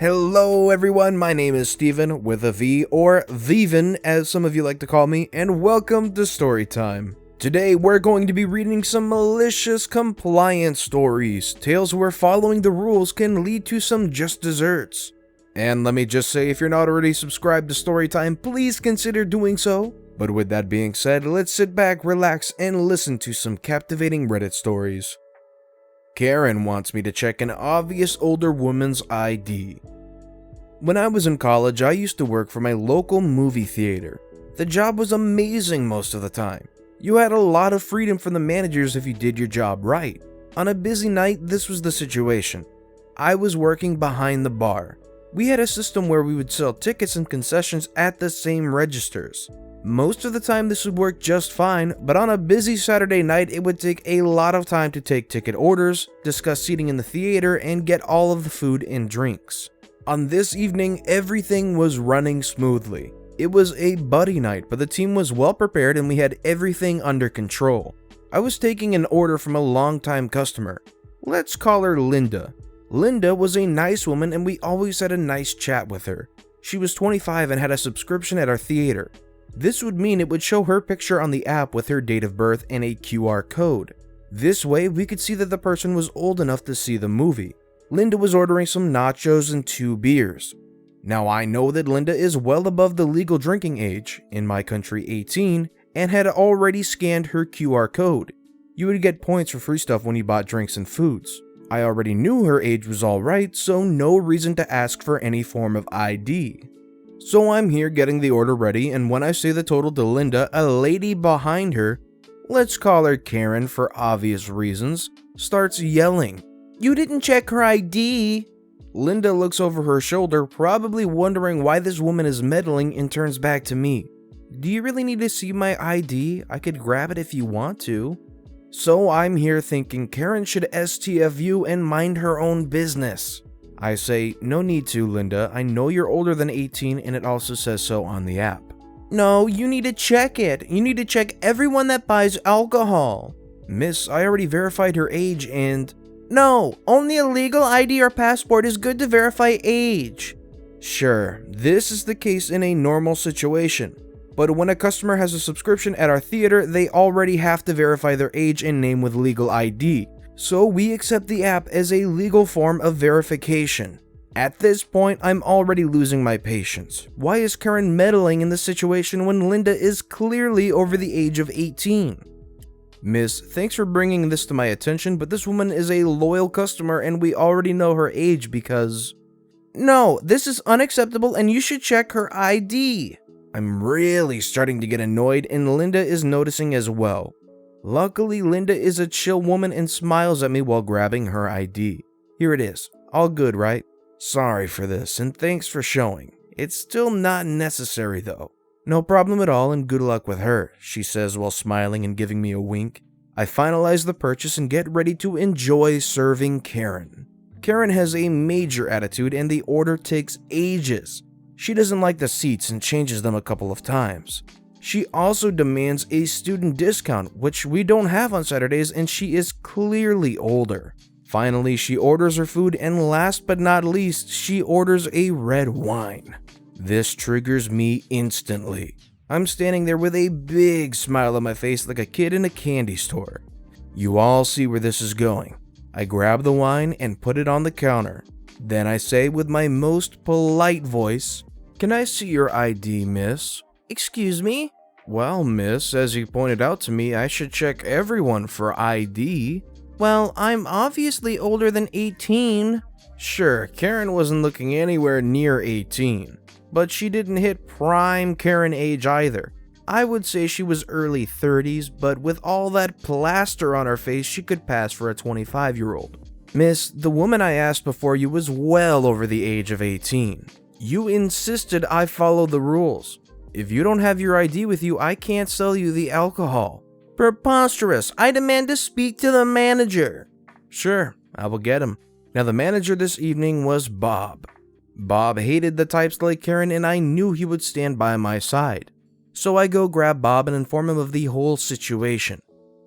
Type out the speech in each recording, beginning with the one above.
Hello everyone, my name is Steven with a V, or Vivin as some of you like to call me, and welcome to Storytime. Today we're going to be reading some malicious compliance stories, tales where following the rules can lead to some just desserts. And let me just say, if you're not already subscribed to Storytime, please consider doing so. But with that being said, let's sit back, relax, and listen to some captivating Reddit stories. Karen wants me to check an obvious older woman's ID. When I was in college, I used to work for my local movie theater. The job was amazing most of the time. You had a lot of freedom from the managers if you did your job right. On a busy night, this was the situation. I was working behind the bar. We had a system where we would sell tickets and concessions at the same registers. Most of the time this would work just fine, but on a busy Saturday night it would take a lot of time to take ticket orders, discuss seating in the theater, and get all of the food and drinks. On this evening, everything was running smoothly. It was a buddy night, but the team was well prepared and we had everything under control. I was taking an order from a longtime customer. Let's call her Linda. Linda was a nice woman and we always had a nice chat with her. She was 25 and had a subscription at our theater. This would mean it would show her picture on the app with her date of birth and a QR code. This way, we could see that the person was old enough to see the movie. Linda was ordering some nachos and 2 beers. Now I know that Linda is well above the legal drinking age, in my country 18, and had already scanned her QR code. You would get points for free stuff when you bought drinks and foods. I already knew her age was alright, so no reason to ask for any form of ID. So I'm here getting the order ready, and when I say the total to Linda, a lady behind her, let's call her Karen for obvious reasons, starts yelling, "You didn't check her ID!" Linda looks over her shoulder, probably wondering why this woman is meddling, and turns back to me. "Do you really need to see my ID? I could grab it if you want to." So I'm here thinking Karen should STFU and mind her own business. I say, "No need to, Linda. I know you're older than 18 and it also says so on the app." "No, you need to check it. You need to check everyone that buys alcohol." "Miss, I already verified her age and..." "No, only a legal ID or passport is good to verify age." Sure, this is the case in a normal situation. But when a customer has a subscription at our theater, they already have to verify their age and name with legal ID. So we accept the app as a legal form of verification. At this point, I'm already losing my patience. Why is Karen meddling in the situation when Linda is clearly over the age of 18? "Miss, thanks for bringing this to my attention, but this woman is a loyal customer and we already know her age because..." "No, this is unacceptable and you should check her ID." I'm really starting to get annoyed and Linda is noticing as well. Luckily, Linda is a chill woman and smiles at me while grabbing her ID. "Here it is. All good, right? Sorry for this and thanks for showing. It's still not necessary though." "No problem at all and good luck with her," she says while smiling and giving me a wink. I finalize the purchase and get ready to enjoy serving Karen. Karen has a major attitude and the order takes ages. She doesn't like the seats and changes them a couple of times. She also demands a student discount, which we don't have on Saturdays, and she is clearly older. Finally, she orders her food, and last but not least, she orders a red wine. This triggers me instantly. I'm standing there with a big smile on my face like a kid in a candy store. You all see where this is going. I grab the wine and put it on the counter. Then I say with my most polite voice, "Can I see your ID, miss?" "Excuse me?" "Well, miss, as you pointed out to me, I should check everyone for ID." "Well, I'm obviously older than 18. Sure, Karen wasn't looking anywhere near 18. But she didn't hit prime Karen age either. I would say she was early 30s, but with all that plaster on her face, she could pass for a 25-year-old. "Miss, the woman I asked before you was well over the age of 18. You insisted I follow the rules. If you don't have your ID with you, I can't sell you the alcohol." "Preposterous! I demand to speak to the manager." "Sure, I will get him." Now the manager this evening was Bob. Bob hated the types like Karen and I knew he would stand by my side. So I go grab Bob and inform him of the whole situation.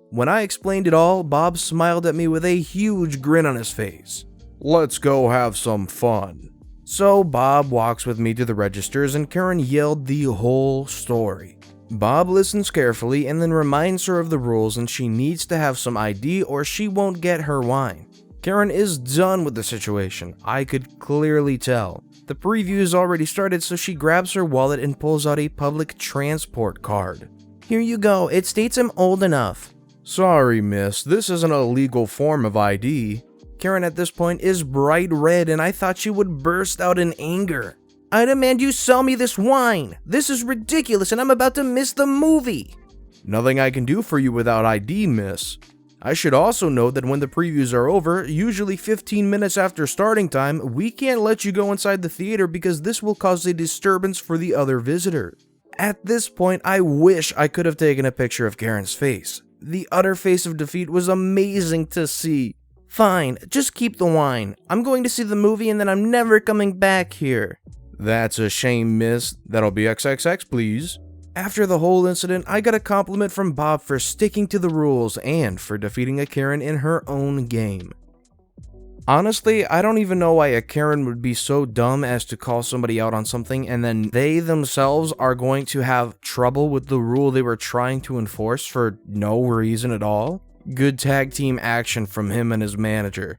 When I explained it all, Bob smiled at me with a huge grin on his face. "Let's go have some fun." So Bob walks with me to the registers and Karen yelled the whole story. Bob listens carefully and then reminds her of the rules and she needs to have some ID or she won't get her wine. Karen is done with the situation. I could clearly tell. The preview has already started, so she grabs her wallet and pulls out a public transport card. Here you go, it states I'm old enough. Sorry, miss, this isn't a legal form of ID. Karen at this point is bright red and I thought she would burst out in anger. I demand you sell me this wine. This is ridiculous and I'm about to miss the movie. Nothing I can do for you without ID, miss. I should also note that when the previews are over, usually 15 minutes after starting time, we can't let you go inside the theater because this will cause a disturbance for the other visitors. At this point, I wish I could have taken a picture of Karen's face. The utter face of defeat was amazing to see. Fine, just keep the wine. I'm going to see the movie and then I'm never coming back here. That's a shame, miss. That'll be XXX, please. After the whole incident, I got a compliment from Bob for sticking to the rules and for defeating a Karen in her own game. Honestly, I don't even know why a Karen would be so dumb as to call somebody out on something and then they themselves are going to have trouble with the rule they were trying to enforce for no reason at all. Good tag team action from him and his manager.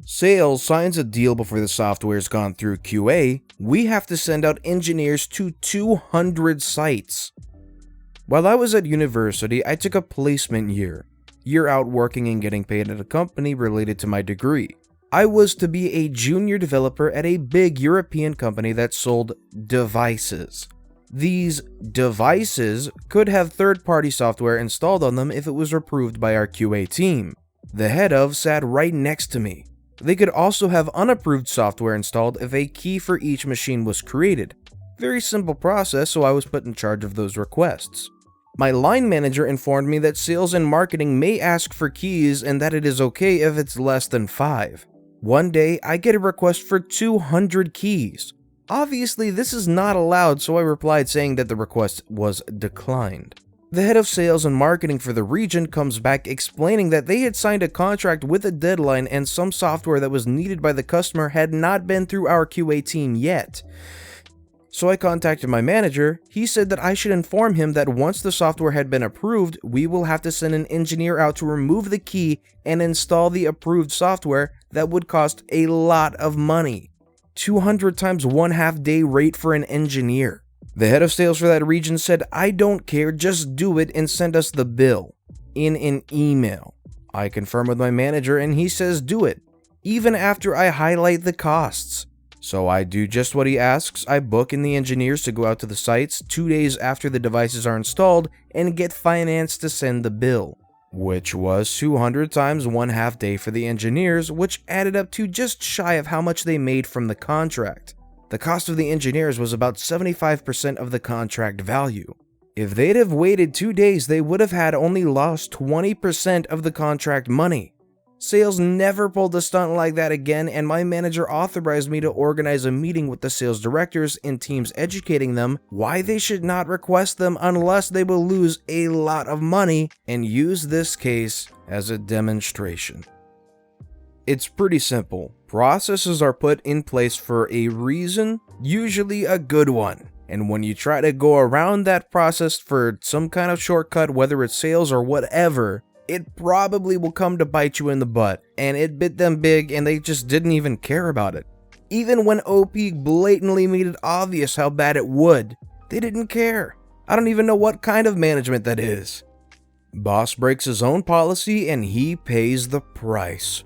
Sales signs a deal before the software's gone through QA. We have to send out engineers to 200 sites. While I was at university, I took a placement year out working and getting paid at a company related to my degree. I was to be a junior developer at a big European company that sold devices. These devices could have third-party software installed on them if it was approved by our QA team. The head of sat right next to me. They could also have unapproved software installed if a key for each machine was created. Very simple process, so I was put in charge of those requests. My line manager informed me that sales and marketing may ask for keys and that it is okay if it's less than 5. One day, I get a request for 200 keys. Obviously, this is not allowed, so I replied saying that the request was declined. The head of sales and marketing for the region comes back explaining that they had signed a contract with a deadline and some software that was needed by the customer had not been through our QA team yet. So I contacted my manager. He said that I should inform him that once the software had been approved, we will have to send an engineer out to remove the key and install the approved software. That would cost a lot of money. 200 times 1/2 day rate for an engineer. The head of sales for that region said, I don't care, just do it and send us the bill in an email. I confirm with my manager and he says do it, even after I highlight the costs. So I do just what he asks. I book in the engineers to go out to the sites 2 days after the devices are installed and get finance to send the bill, which was 200 times 1/2 day for the engineers, which added up to just shy of how much they made from the contract. The cost of the engineers was about 75% of the contract value. If they'd have waited 2 days, they would have had only lost 20% of the contract money. Sales never pulled a stunt like that again, and my manager authorized me to organize a meeting with the sales directors and teams educating them why they should not request them unless they will lose a lot of money, and use this case as a demonstration. It's pretty simple. Processes are put in place for a reason, usually a good one. And when you try to go around that process for some kind of shortcut, whether it's sales or whatever, it probably will come to bite you in the butt. And it bit them big and they just didn't even care about it. Even when OP blatantly made it obvious how bad it would, they didn't care. I don't even know what kind of management that is. Boss breaks his own policy and he pays the price.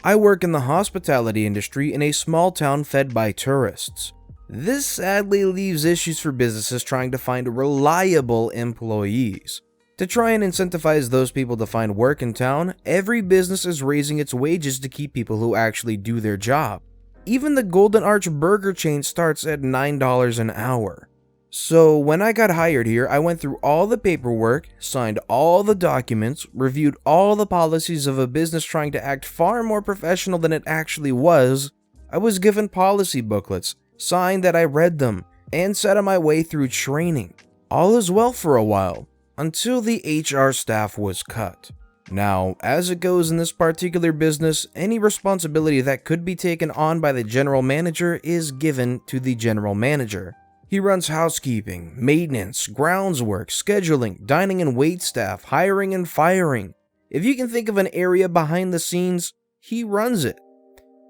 I work in the hospitality industry in a small town fed by tourists. This sadly leaves issues for businesses trying to find reliable employees. To try and incentivize those people to find work in town, every business is raising its wages to keep people who actually do their job. Even the Golden Arch burger chain starts at $9 an hour. So when I got hired here, I went through all the paperwork, signed all the documents, reviewed all the policies of a business trying to act far more professional than it actually was. I was given policy booklets, signed that I read them, and set on my way through training. All is well for a while, until the HR staff was cut. Now, as it goes in this particular business, any responsibility that could be taken on by the general manager is given to the general manager. He runs housekeeping, maintenance, grounds work, scheduling, dining and wait staff, hiring and firing. If you can think of an area behind the scenes, he runs it.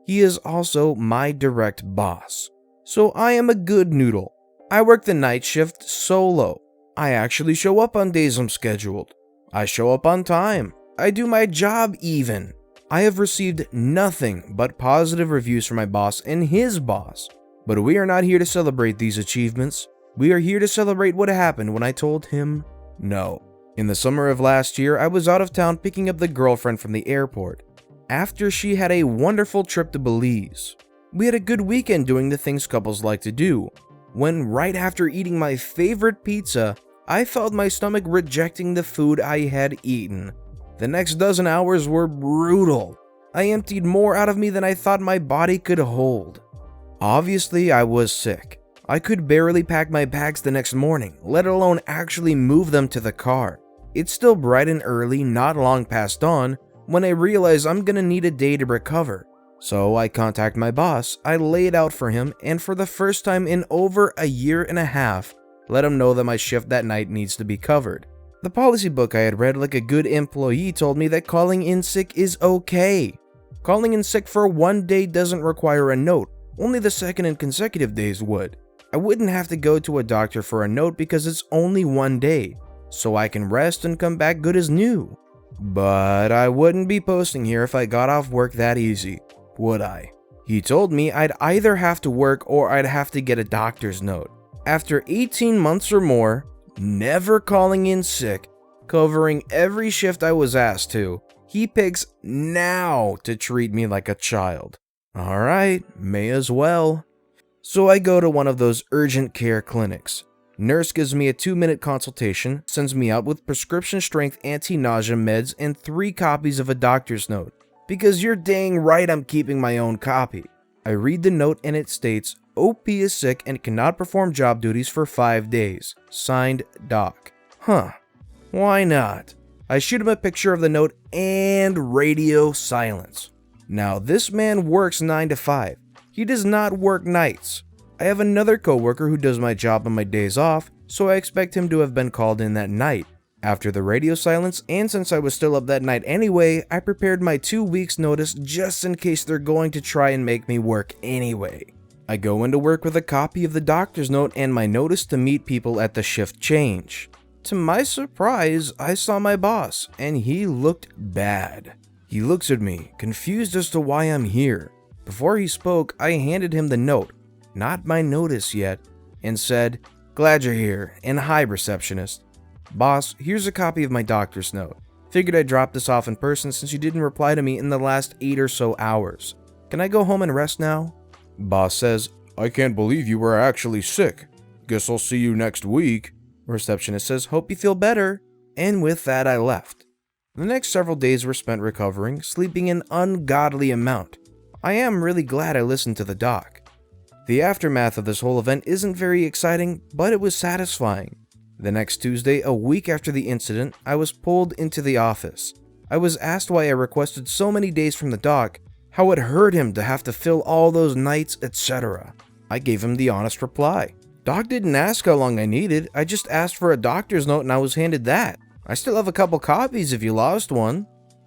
He is also my direct boss. So I am a good noodle. I work the night shift solo. I actually show up on days I'm scheduled. I show up on time. I do my job even. I have received nothing but positive reviews from my boss and his boss. But we are not here to celebrate these achievements. We are here to celebrate what happened when I told him no. In the summer of last year, I was out of town picking up the girlfriend from the airport after she had a wonderful trip to Belize. We had a good weekend doing the things couples like to do, when right after eating my favorite pizza, I felt my stomach rejecting the food I had eaten. The next dozen hours were brutal. I emptied more out of me than I thought my body could hold. Obviously, I was sick. I could barely pack my bags the next morning, let alone actually move them to the car. It's still bright and early, not long past dawn, when I realize I'm gonna need a day to recover. So I contact my boss, I lay it out for him, and for the first time in over a year and a half, let him know that my shift that night needs to be covered. The policy book I had read like a good employee told me that calling in sick is okay. Calling in sick for one day doesn't require a note, only the second and consecutive days would. I wouldn't have to go to a doctor for a note because it's only one day, so I can rest and come back good as new. But I wouldn't be posting here if I got off work that easy, would I? He told me I'd either have to work or I'd have to get a doctor's note. After 18 months or more, never calling in sick, covering every shift I was asked to, he picks now to treat me like a child. Alright, may as well. So I go to one of those urgent care clinics. Nurse gives me a 2-minute consultation, sends me out with prescription strength anti-nausea meds and 3 copies of a doctor's note. Because you're dang right I'm keeping my own copy. I read the note and it states, OP is sick and cannot perform job duties for 5 days. Signed, Doc. Huh. Why not? I shoot him a picture of the note and radio silence. Now this man works 9 to 5. He does not work nights. I have another coworker who does my job on my days off, so I expect him to have been called in that night. After the radio silence, and since I was still up that night anyway, I prepared my 2 weeks notice just in case they're going to try and make me work anyway. I go into work with a copy of the doctor's note and my notice to meet people at the shift change. To my surprise, I saw my boss, and he looked bad. He looks at me, confused as to why I'm here. Before he spoke, I handed him the note, not my notice yet, and said, "Glad you're here, and hi, receptionist. Boss, here's a copy of my doctor's note. Figured I'd drop this off in person since you didn't reply to me in the last 8 or so hours. Can I go home and rest now?" Boss says, "I can't believe you were actually sick. Guess I'll see you next week." Receptionist says, "Hope you feel better." And with that, I left. The next several days were spent recovering, sleeping an ungodly amount. I am really glad I listened to the doc. The aftermath of this whole event isn't very exciting, but it was satisfying. The next Tuesday, a week after the incident, I was pulled into the office. I was asked why I requested so many days from the doc, how it hurt him to have to fill all those nights, etc. I gave him the honest reply. Doc didn't ask how long I needed, I just asked for a doctor's note and I was handed that. I still have a couple copies if you lost one.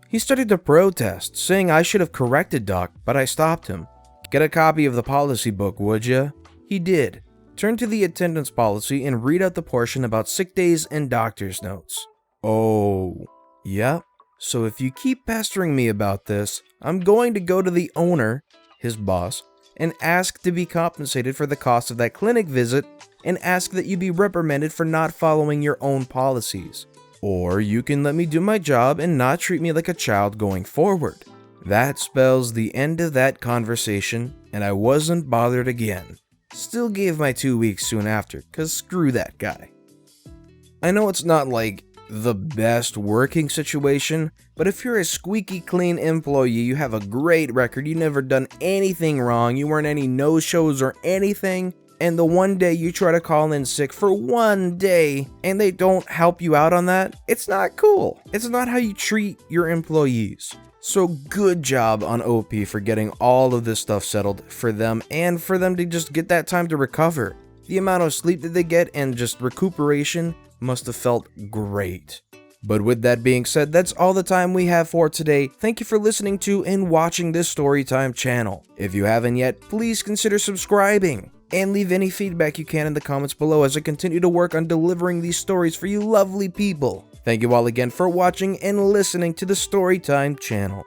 He started to protest, saying I should have corrected Doc, but I stopped him. "Get a copy of the policy book, would ya?" He did. Turn to the attendance policy and read out the portion about sick days and doctor's notes. Oh, yep. So if you keep pestering me about this, I'm going to go to the owner, his boss, and ask to be compensated for the cost of that clinic visit and ask that you be reprimanded for not following your own policies. Or you can let me do my job and not treat me like a child going forward. That spells the end of that conversation, and I wasn't bothered again. Still gave my 2 weeks soon after, cause screw that guy. I know it's not like the best working situation, but if you're a squeaky clean employee, you have a great record, you never done anything wrong, you weren't any no-shows or anything, and the one day you try to call in sick for one day and they don't help you out on that, it's not cool. It's not how you treat your employees. So good job on OP for getting all of this stuff settled for them and for them to just get that time to recover. The amount of sleep that they get and just recuperation must have felt great. But with that being said, that's all the time we have for today. Thank you for listening to and watching this Storytime channel. If you haven't yet, please consider subscribing and leave any feedback you can in the comments below as I continue to work on delivering these stories for you lovely people. Thank you all again for watching and listening to the Storytime channel.